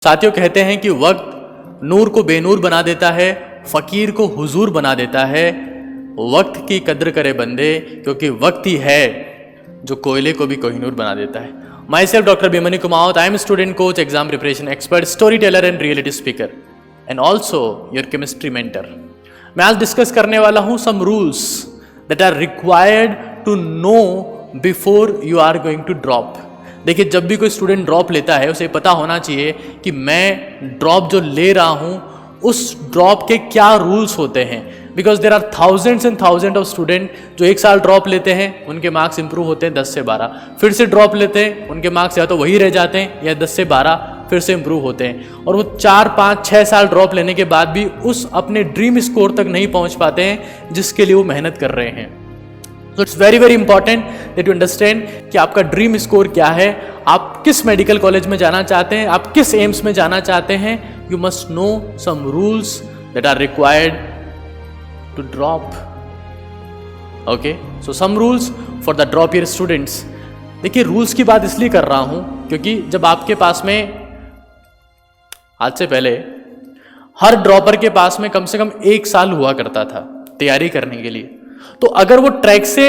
साथियों, कहते हैं कि वक्त नूर को बेनूर बना देता है, फकीर को हुजूर बना देता है। वक्त की कद्र करे बंदे, क्योंकि वक्त ही है जो कोयले को भी कोहिनूर बना देता है। Myself doctor Bimani Kumawat, I am student coach, exam preparation expert, story teller and reality speaker and also your chemistry mentor. मैं आज डिस्कस करने वाला हूं some rules that are required to know before you are going to drop. देखिए, जब भी कोई student drop लेता है उसे पता होना चाहिए कि मैं ड्रॉप जो ले रहा हूं उस ड्रॉप के क्या रूल्स होते हैं। Because there are thousands and thousand of student जो एक साल ड्रॉप लेते हैं, उनके मार्क्स इंप्रूव होते हैं 10 से 12, फिर से ड्रॉप लेते हैं, उनके मार्क्स या तो वही रह जाते हैं या 10 से 12 फिर से इंप्रूव होते हैं, और वो 4, 5, 6 साल ड्रॉप लेने के बाद भी उस अपने ड्रीम स्कोर तक नहीं पहुंच पाते हैं जिसके लिए वो मेहनत कर रहे हैं। So it's very very important that you understand कि आपका ड्रीम स्कोर क्या है, आप किस मेडिकल कॉलेज में जाना चाहते हैं, आप किस एम्स में जाना चाहते हैं। You must know some rules that are required to drop. Okay, so some rules for the drop year students. देखिए, रूल्स की बात इसलिए कर रहा हूं क्योंकि जब आपके पास में आज से पहले हर ड्रॉपर के पास में कम से कम 1 साल हुआ करता था तैयारी करने के लिए, तो अगर वो ट्रैक से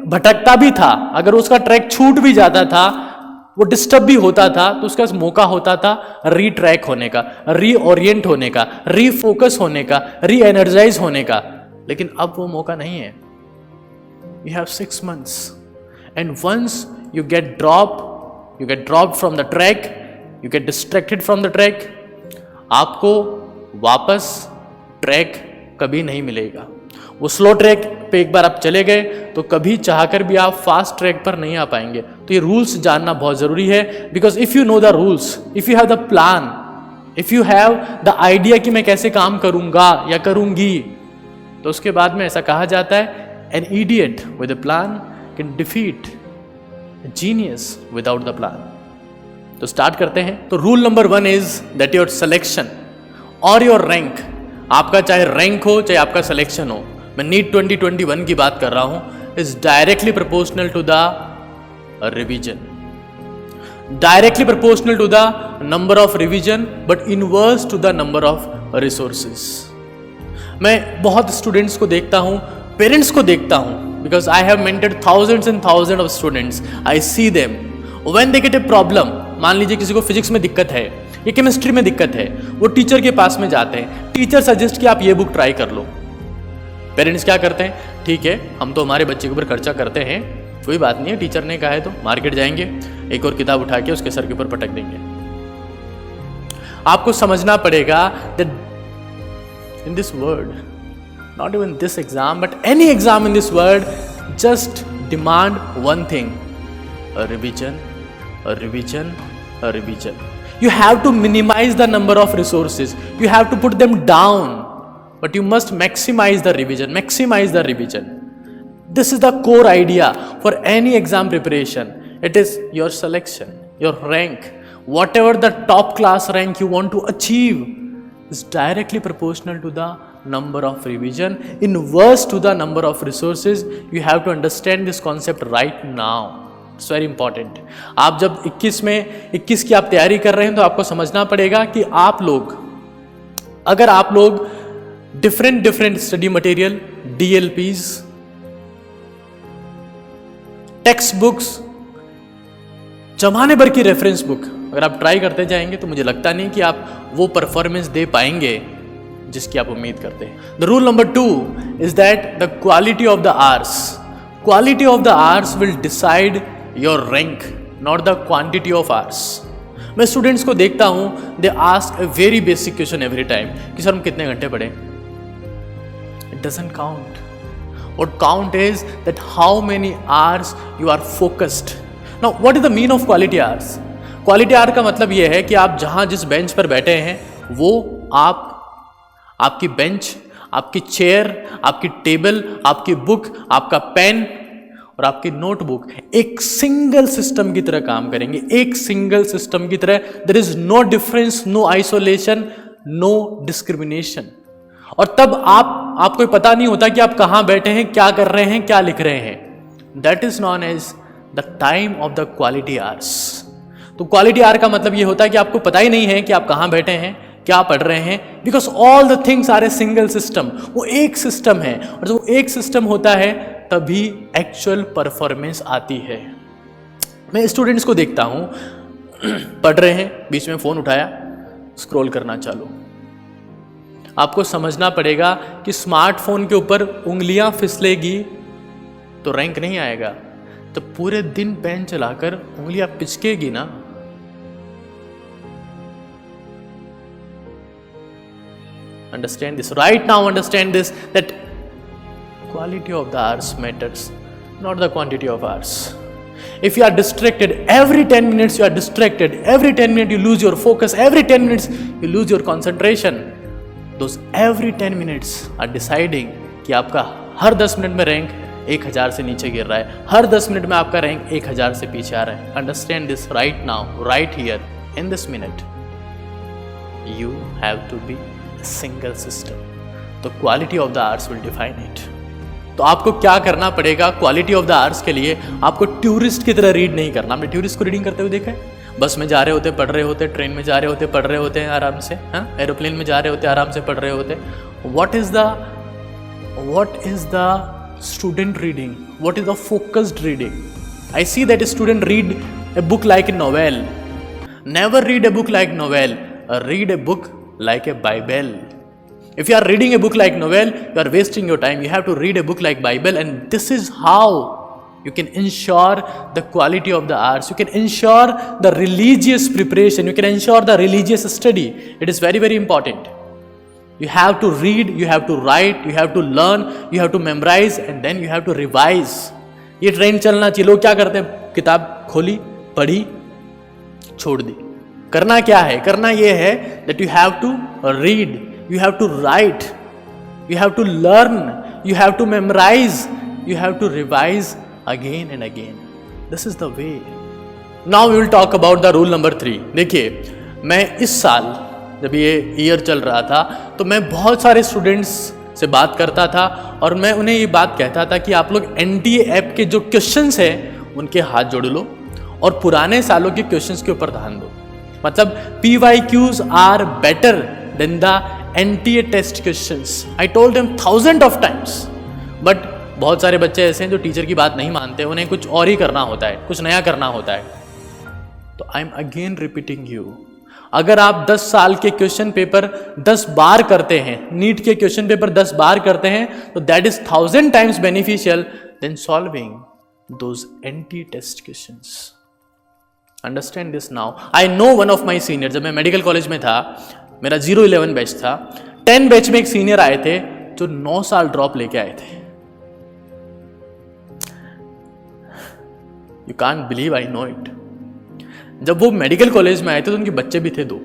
भटकता भी था, अगर उसका ट्रैक छूट भी जाता था, वो डिस्टर्ब भी होता था, तो उसका मौका होता था रीट्रैक होने का, रीओरिएंट होने का, रीफोकस होने का, री एनर्जाइज होने का। लेकिन अब वो मौका नहीं है। You have 6 months and once you get drop from the track, you get distracted from the track, आपको वापस ट्रैक कभी नहीं मिलेगा। वो स्लो ट्रैक पे एक बार आप चले गए तो कभी चाहकर भी आप फास्ट ट्रैक पर नहीं आ पाएंगे। तो ये रूल्स जानना बहुत ज़रूरी है। Because if you know the rules, if you have the plan, if you have the idea कि मैं कैसे काम करूंगा या करूंगी, तो उसके बाद में ऐसा कहा जाता है, an idiot with a plan can defeat genius without the plan. तो स्टार्ट करते हैं। तो rule number 1 is that your selection और योर रैंक, आपका चाहे रैंक हो चाहे आपका सिलेक्शन हो, मैं नीट 2021 की बात कर रहा हूं, is directly proportional to the revision, directly proportional to the number of revision but inverse to the number of resources. मैं बहुत स्टूडेंट्स को देखता हूं, पेरेंट्स को देखता हूं, because I have mentored thousands and thousand of students. I see them when they get a problem. मान लीजिए किसी को फिजिक्स में दिक्कत है या केमिस्ट्री में दिक्कत है, वो टीचर के पास में जाते हैं, टीचर सजेस्ट कि आप ये बुक ट्राई कर लो। पेरेंट्स क्या करते हैं, ठीक है हम तो हमारे बच्चे के ऊपर खर्चा करते हैं, कोई बात नहीं है, टीचर ने कहा है तो मार्केट जाएंगे, एक और किताब उठा के उसके सर के ऊपर पटक देंगे। आपको समझना पड़ेगा that in this world, not even this exam but any exam in this world, just demand one thing, a revision, a revision, a revision. You have to minimize the number of resources. You have to put them down, but you must maximize the revision. Maximize the revision. This is the core idea for any exam preparation. It is your selection, your rank, whatever the top class rank you want to achieve is directly proportional to the number of revision, inverse to the number of resources. You have to understand this concept right now. It's very important. आप जब 21 की आप तैयारी कर रहे हैं तो आपको समझना पड़ेगा कि अगर आप लोग different study material, DLPs, text books, जमाने भर की रेफरेंस बुक अगर आप ट्राई करते जाएंगे तो मुझे लगता नहीं कि आप वो परफॉर्मेंस दे पाएंगे जिसकी आप उम्मीद करते हैं। The rule number 2 is that the quality of the hours, quality of the hours will decide your rank, not the quantity of hours. मैं स्टूडेंट्स को देखता हूं, they ask a very basic question every time कि sir हम कितने घंटे पढ़े। It doesn't count. What count is that how many hours you are focused. Now what is the mean of quality hours? Quality our का मतलब यह है कि आप जहां जिस बेंच पर बैठे हैं वो आपकी बेंच, आपकी चेयर, आपकी टेबल, आपकी बुक, आपका पेन और आपकी नोटबुक एक सिंगल सिस्टम की तरह काम करेंगे, एक सिंगल सिस्टम की तरह। There is no difference, no isolation, no discrimination. और तब आपको पता नहीं होता कि आप कहां बैठे हैं, क्या कर रहे हैं, क्या लिख रहे हैं। That is known as the time of the quality hours. तो क्वालिटी आर का मतलब ये होता है कि आपको पता ही नहीं है कि आप कहाँ बैठे हैं, क्या पढ़ रहे हैं, because all the things are a single system. वो एक सिस्टम है, और जब एक सिस्टम होता है तभी एक्चुअल परफॉर्मेंस आती है। मैं स्टूडेंट्स को देखता हूं, पढ़ रहे हैं, बीच में फोन उठाया, स्क्रॉल करना चालू। आपको समझना पड़ेगा कि स्मार्टफोन के ऊपर उंगलियां फिसलेगी तो रैंक नहीं आएगा, तो पूरे दिन पेन चलाकर उंगलियां पिचकेगी ना। Understand this right now. Understand this, that quality of the hours matters, not the quantity of hours. If you are distracted every 10 minutes, you are distracted every 10 minutes, you lose your focus every 10 minutes, you lose your concentration. Those every 10 minutes are deciding कि आपका हर 10 minute में rank 1000 से नीचे गिर रहा है, हर 10 minute में आपका रैंक 1000 से पीछे आ रहा है। Understand this right now, right here, in this minute. You have to be single system. तो quality of the hours will define it. तो आपको क्या करना पड़ेगा क्वालिटी ऑफ द आवर्स के लिए? आपको टूरिस्ट की तरह रीड नहीं करना। आपने टूरिस्ट को रीडिंग करते हुए देखा है? बस में जा रहे होते, पढ़ रहे होते, ट्रेन में जा रहे होते, पढ़ रहे होते हैं आराम से, हाँ, एरोप्लेन में जा रहे होते, आराम से पढ़ रहे होते। What is the student reading? What is the focused reading? I see that student read a book like a novel. Never read a book like novel, read a book like a Bible. If you are reading a book like novel, you are wasting your time. You have to read a book like Bible, and this is how you can ensure the quality of the hours. You can ensure the religious preparation. You can ensure the religious study. It is very, very important. You have to read, you have to write, you have to learn, you have to memorize, and then you have to revise. ये train चलना चाहिए। लोग क्या करते हैं? किताब खोली, पढ़ी, छोड़ दी। करना क्या है? करना ये है that you have to read, you have to write, you have to learn, you have to memorize, you have to revise again and again. This is the way. Now we will talk about the rule number 3. देखिए, मैं इस साल जब ये year चल रहा था तो मैं बहुत सारे स्टूडेंट्स से बात करता था और मैं उन्हें ये बात कहता था कि आप लोग NTA ऐप के जो क्वेश्चंस हैं उनके हाथ जोड़ लो और पुराने सालों के क्वेश्चंस के ऊपर ध्यान दो। मतलब PYQs are better than the NTA test questions. I told them thousands of times. But बहुत सारे बच्चे ऐसे हैं जो टीचर की बात नहीं मानते, उन्हें कुछ और ही करना होता है, कुछ नया करना होता है। तो I am again repeating you, अगर आप 10 साल के क्वेश्चन पेपर 10 बार करते हैं, नीट के क्वेश्चन पेपर 10 बार करते हैं, तो that is 1000 times beneficial than solving those NTA test questions. Understand this now. I know one of my senior, जब मैं मेडिकल कॉलेज में था, मेरा 011 बैच था, 10 बैच में एक सीनियर आए थे जो 9 साल ड्रॉप लेके आए थे। You can't believe, I know it. जब वो मेडिकल कॉलेज में आए थे तो उनके बच्चे भी थे 2।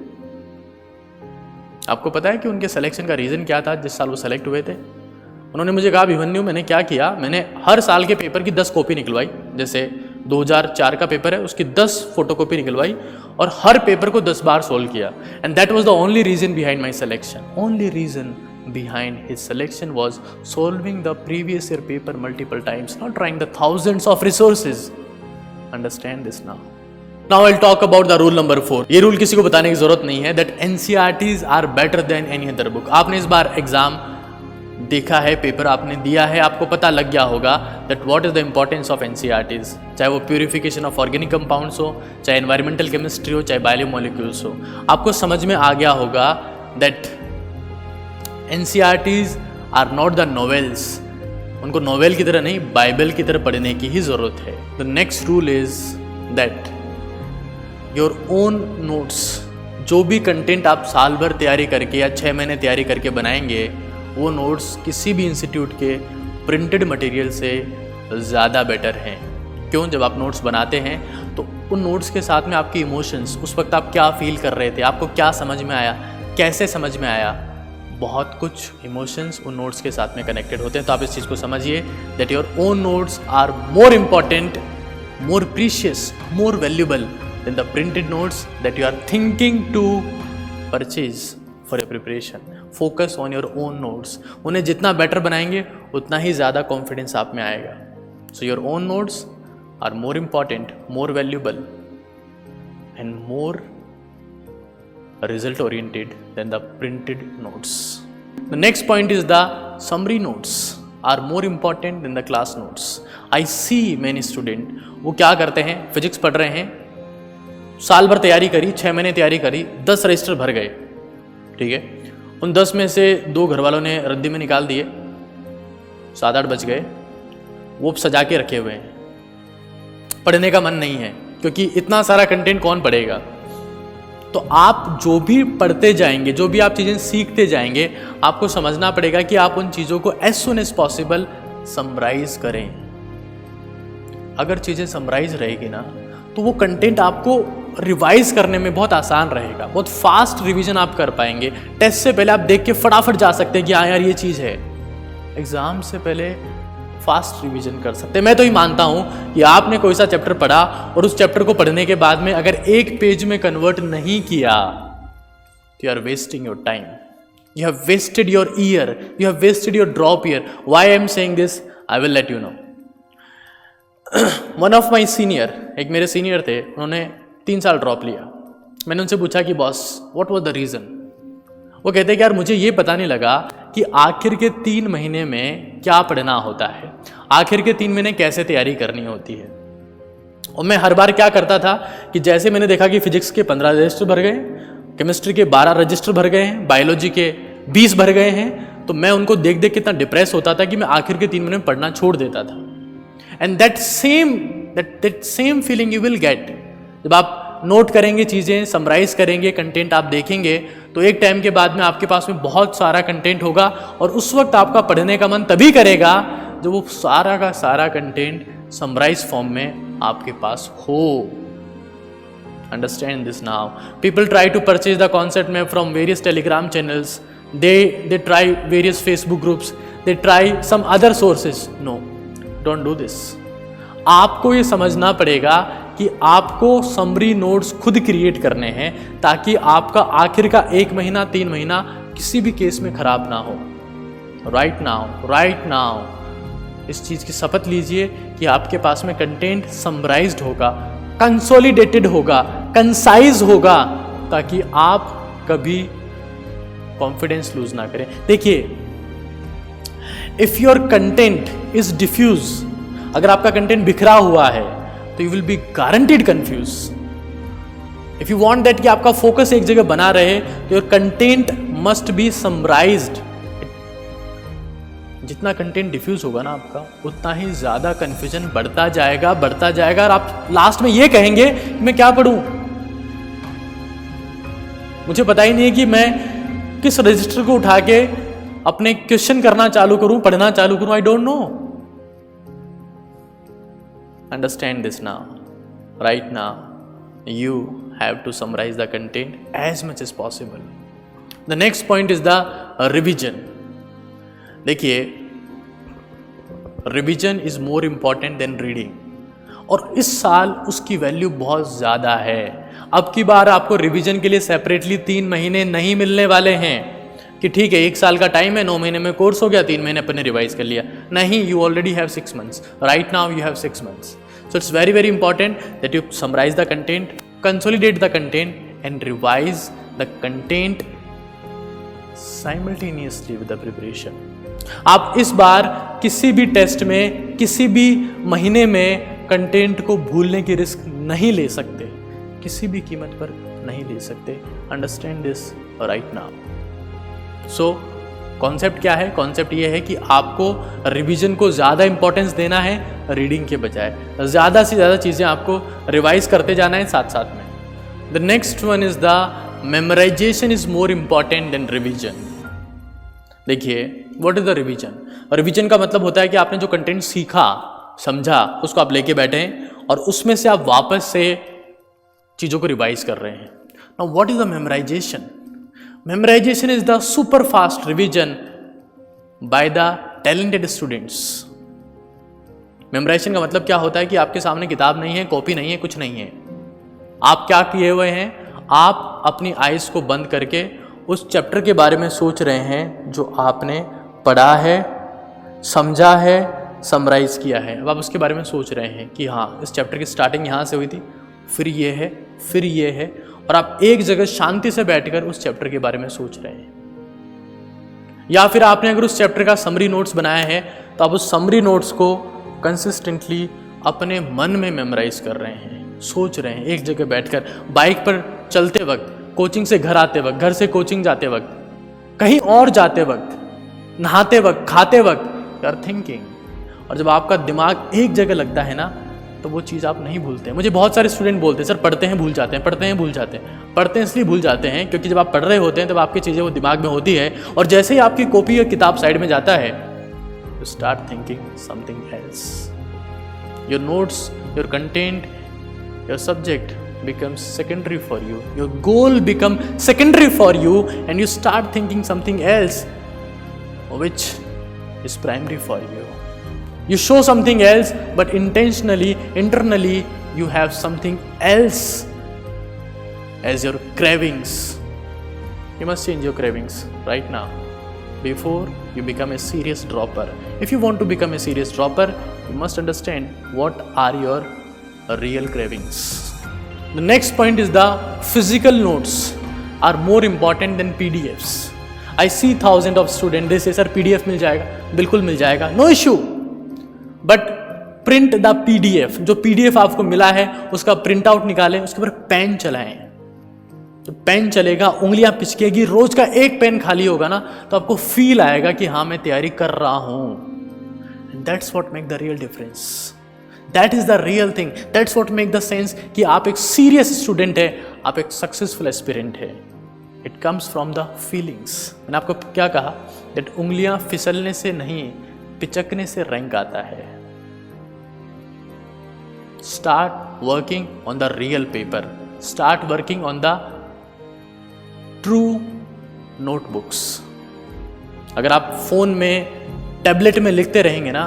आपको पता है कि उनके सिलेक्शन का रीजन क्या था? जिस साल वो सेलेक्ट हुए थे, उन्होंने मुझे कहा, अभिमन्यु मैंने क्या किया, मैंने हर साल के पेपर की 10 कॉपी निकलवाई। जैसे 2004 का पेपर है, उसकी 10 फोटोकॉपी निकलवाई और हर पेपर को 10 बार सोल्व किया। And that was the only reason behind my selection. Only reason behind his selection was solving the previous year paper multiple times, not trying the thousands of resources. Understand this now. Now I'll talk about the rule number 4. ये rule किसी को बताने की जरूरत नहीं है, that NCERTs are better than any other book. आपने इस बार एग्जाम देखा है, पेपर आपने दिया है, आपको पता लग गया होगा that what is the importance of NCERTs. चाहे वो प्यूरिफिकेशन ऑफ ऑर्गेनिक कंपाउंड्स हो, चाहे एनवायरमेंटल केमिस्ट्री हो, चाहे बायोमोलिक्यूल्स हो, आपको समझ में आ गया होगा that NCERTs are not the novels. उनको नोवेल की तरह नहीं, बाइबल की तरह पढ़ने की ही ज़रूरत है। The next rule is that your own notes, जो भी कंटेंट आप साल भर तैयारी करके या 6 महीने तैयारी करके बनाएंगे, वो नोट्स किसी भी इंस्टीट्यूट के प्रिंटेड मटेरियल से ज़्यादा बेटर हैं। क्यों? जब आप नोट्स बनाते हैं तो उन नोट्स के साथ में आपके इमोशंस, उस वक्त आप क्या फील कर रहे थे, आपको क्या समझ में आया, कैसे समझ में आया, बहुत कुछ इमोशंस उन नोट्स के साथ में कनेक्टेड होते हैं। तो आप इस चीज़ को समझिए that your own notes are more important, more precious, more valuable than the printed notes that you are thinking to purchase for your preparation. Focus on your own notes. उन्हें जितना बेटर बनाएंगे उतना ही ज़्यादा कॉन्फिडेंस आप में आएगा। So your own notes are more important, more valuable and more result oriented than the printed notes. The next point is the summary notes are more important than the class notes. I see many student, वो क्या करते हैं, physics पढ़ रहे हैं, साल भर तैयारी करी, 6 महीने तैयारी करी, 10 रजिस्टर भर गए, ठीक है, उन 10 में से 2 घर वालों ने रद्दी में निकाल दिए, 7-8 बच गए, वो सजा के रखे हुए हैं, पढ़ने का मन नहीं है, क्योंकि इतना सारा कंटेंट कौन पढ़ेगा। तो आप जो भी पढ़ते जाएंगे, जो भी आप चीज़ें सीखते जाएंगे, आपको समझना पड़ेगा कि आप उन चीज़ों को as soon as possible summarise करें। अगर चीज़ें समराइज रहेगी ना, तो वो कंटेंट आपको रिवाइज करने में बहुत आसान रहेगा, बहुत फास्ट रिवीजन आप कर पाएंगे। टेस्ट से पहले आप देख के फटाफट जा सकते हैं कि हाँ यार ये चीज़ है। एग्जाम से पहले फास्ट रिवीजन कर सकते हैं। मैं तो ये मानता हूँ कि आपने कोई सा चैप्टर पढ़ा और उस चैप्टर को पढ़ने के बाद में अगर एक पेज में कन्वर्ट नहीं किया, तो you are wasting your time, you have wasted your year, you have wasted your drop year. Why I am saying this, I will let you know. One of my senior, एक मेरे senior थे, उन्होंने 3 साल drop लिया। मैंने उनसे पूछा कि boss what was the reason. वो कहते कि यार मुझे ये पता नहीं लगा कि आखिर के 3 महीने में क्या पढ़ना होता है, आखिर के 3 महीने कैसे तैयारी करनी होती है। और मैं हर बार क्या करता था कि जैसे मैंने देखा कि फिजिक्स के 15 रजिस्टर भर गए, केमिस्ट्री के 12 रजिस्टर भर गए हैं, बायोलॉजी के 20 भर गए हैं, तो मैं उनको देख देख के इतना डिप्रेस होता था कि मैं आखिर के 3 महीने में पढ़ना छोड़ देता था। And that same feeling you will get जब आप नोट करेंगे, चीज़ें समराइज करेंगे, कंटेंट आप देखेंगे, तो एक टाइम के बाद में आपके पास में बहुत सारा कंटेंट होगा और उस वक्त आपका पढ़ने का मन तभी करेगा जब वो सारा का सारा कंटेंट समराइज फॉर्म में आपके पास हो। Understand this now. People try to purchase the concept map from various Telegram channels, they try various Facebook groups, they try some other sources. No, don't do this. आपको ये समझना पड़ेगा कि आपको समरी नोट्स खुद क्रिएट करने हैं ताकि आपका आखिर का 1 महीना 3 महीना किसी भी केस में खराब ना हो। राइट नाउ इस चीज़ की शपथ लीजिए कि आपके पास में कंटेंट समराइज्ड होगा, कंसोलिडेटेड होगा, कंसाइज होगा, ताकि आप कभी कॉन्फिडेंस लूज ना करें। देखिए, if your content is diffuse, अगर आपका कंटेंट बिखरा हुआ है तो you will be guaranteed confuse. If you want that कि आपका फोकस एक जगह बना रहे, तो your content must be summarised. जितना कंटेंट डिफ्यूज होगा ना आपका, उतना ही ज्यादा कंफ्यूजन बढ़ता जाएगा और आप लास्ट में ये कहेंगे कि मैं क्या पढ़ूं, मुझे पता ही नहीं है कि मैं किस रजिस्टर को उठा के अपने क्वेश्चन करना चालू करूं, पढ़ना चालू करूं। I don't know. Understand this now. Right now, you have to summarize the content as much as possible. The next point is the revision. देखिए, revision is more important than reading. और इस साल उसकी वैल्यू बहुत ज़्यादा है। अब की बार आपको रिवीजन के लिए सेपरेटली 3 महीने नहीं मिलने वाले हैं कि ठीक है 1 साल का टाइम है, 9 महीने में कोर्स हो गया, 3 महीने अपने रिवाइज कर लिया। नहीं, you already have 6 months. Right now you have 6 months. So it's very very important that you summarize the content, consolidate the content and revise the content simultaneously with the preparation. आप इस बार किसी भी test में, किसी भी महीने में content को भूलने की रिस्क नहीं ले सकते, किसी भी कीमत पर नहीं ले सकते। Understand this right now. So concept क्या है? कॉन्सेप्ट ये है कि आपको रिवीजन को ज़्यादा इंपॉर्टेंस देना है रीडिंग के बजाय। ज़्यादा से ज़्यादा चीज़ें आपको रिवाइज करते जाना है साथ साथ में। The next one is the memorization is more important than revision. देखिए, what is the revision? Revision का मतलब होता है कि आपने जो कंटेंट सीखा, समझा, उसको आप लेके बैठे और उसमें से आप वापस से चीज़ों को रिवाइज कर रहे हैं। Now what is the memorisation? Memorization is the super fast revision by the talented students. Memorization का मतलब क्या होता है कि आपके सामने किताब नहीं है, कॉपी नहीं है, कुछ नहीं है। आप क्या किए हुए हैं? आप अपनी आइज को बंद करके उस चैप्टर के बारे में सोच रहे हैं जो आपने पढ़ा है, समझा है, समराइज किया है। अब आप उसके बारे में सोच रहे हैं कि हाँ, इस चैप्टर की स्टार्टिंग यहाँ से हुई थी, फिर ये है, फिर ये है, और आप एक जगह शांति से बैठकर उस चैप्टर के बारे में सोच रहे हैं। या फिर आपने अगर उस चैप्टर का समरी नोट्स बनाया है तो आप उस समरी नोट्स को कंसिस्टेंटली अपने मन में मेमोराइज कर रहे हैं, सोच रहे हैं एक जगह बैठकर, बाइक पर चलते वक्त, कोचिंग से घर आते वक्त, घर से कोचिंग जाते वक्त, कहीं और जाते वक्त, नहाते वक्त, खाते वक्त, यू आर थिंकिंग। और जब आपका दिमाग एक जगह लगता है ना तो वो चीज़ आप नहीं भूलते। मुझे बहुत सारे स्टूडेंट बोलते हैं सर पढ़ते हैं भूल जाते हैं, पढ़ते हैं भूल जाते हैं। पढ़ते हैं इसलिए भूल जाते हैं क्योंकि जब आप पढ़ रहे होते हैं तब आपकी चीज़ें वो दिमाग में होती है, और जैसे ही आपकी कॉपी या किताब साइड में जाता है, you start thinking something else. Your notes, your content, your subject becomes secondary for you. Your goal become secondary for you, and you start thinking something else, which is primary for you. You show something else, but intentionally, internally, you have something else as your cravings. You must change your cravings right now before you become a serious dropper. If you want to become a serious dropper, you must understand what are your real cravings. The next point is the physical notes are more important than PDFs. I see thousands of students, they say sir PDF मिल जाएगा, बिल्कुल मिल जाएगा, no issue. But print the PDF, जो PDF आपको मिला है उसका print out निकालें, उसके ऊपर पेन चलाएं। तो पेन चलेगा, उंगलियां पिचकेगी, रोज का एक पेन खाली होगा ना तो आपको फील आएगा कि हाँ मैं तैयारी कर रहा हूं। And that's what make the real difference. That is the real thing, that's what make the sense कि आप एक सीरियस स्टूडेंट है, आप एक सक्सेसफुल एस्पिरेंट है। It comes from the feelings. मैंने आपको क्या कहा, दैट उंगलियां फिसलने से नहीं पिचकने से रैंक आता है। Start working on the real paper, start working on the true notebooks. अगर आप फोन में, टैबलेट में लिखते रहेंगे ना,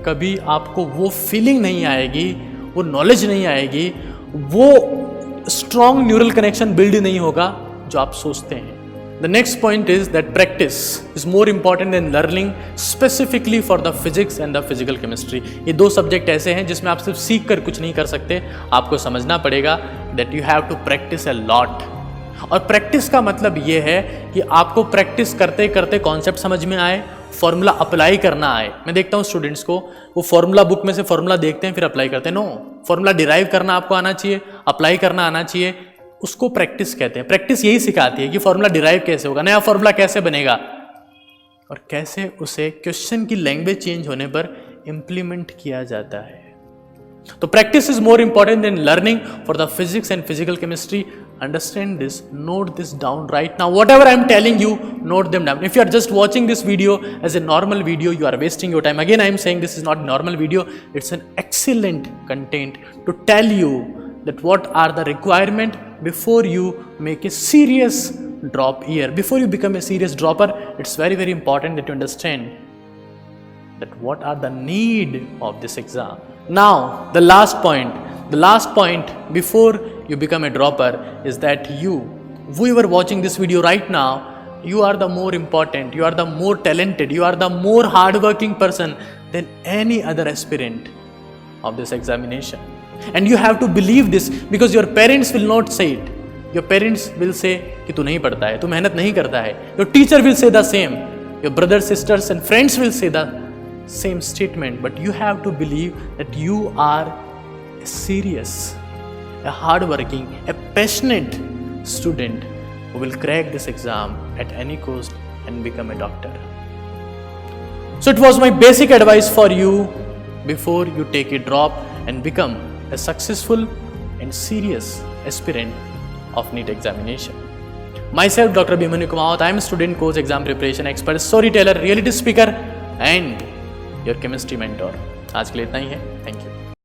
कभी आपको वो फीलिंग नहीं आएगी, वो नॉलेज नहीं आएगी, वो स्ट्रॉन्ग न्यूरल कनेक्शन बिल्ड नहीं होगा जो आप सोचते हैं। The next point is that practice is more important than learning specifically for the physics and the physical chemistry. ये दो सब्जेक्ट ऐसे हैं जिसमें आप सिर्फ सीख कर कुछ नहीं कर सकते, आपको समझना पड़ेगा that you have to practice a lot. और प्रैक्टिस का मतलब ये है कि आपको प्रैक्टिस करते करते कॉन्सेप्ट समझ में आए, फॉर्मूला अप्लाई करना आए। मैं देखता हूँ स्टूडेंट्स को, वो फॉर्मूला बुक में से फॉर्मूला देखते हैं फिर अप्लाई करते हैं। नो, फॉर्मूला डिराइव करना आपको आना चाहिए, अप्लाई करना आना चाहिए, उसको प्रैक्टिस कहते हैं। प्रैक्टिस यही सिखाती है कि फॉर्मूला डिराइव कैसे होगा, नया फॉर्मूला कैसे बनेगा, और कैसे उसे क्वेश्चन की लैंग्वेज चेंज होने पर इंप्लीमेंट किया जाता है। तो practice is more important than learning for the physics and physical chemistry. Understand this, note this down right now. Whatever I am telling you, note them down. If you are just watching this video as a normal video, you are wasting your time. Again, I am saying this is not normal video. It's an excellent content to tell you that what are the requirement before you make a serious drop year. Before you become a serious dropper, it's very, very important that you understand that what are the need of this exam. Now, the last point before you become a dropper is that whoever watching this video right now, you are the more important, you are the more talented, you are the more hardworking person than any other aspirant of this examination. And you have to believe this because your parents will not say it. Your parents will say कि तू नहीं पढ़ता है, तू मेहनत नहीं करता है. Your teacher will say the same. Your brothers, sisters and friends will say the same statement. But you have to believe that you are serious, a hardworking, a passionate student who will crack this exam at any cost and become a doctor. So it was my basic advice for you before you take a drop and become a successful and serious aspirant of NEET examination. Myself, Dr. Bhimanyu Kumaut, I am a student coach, exam preparation expert, storyteller, reality speaker and your chemistry mentor. आज के लिए इतना ही है. Thank you.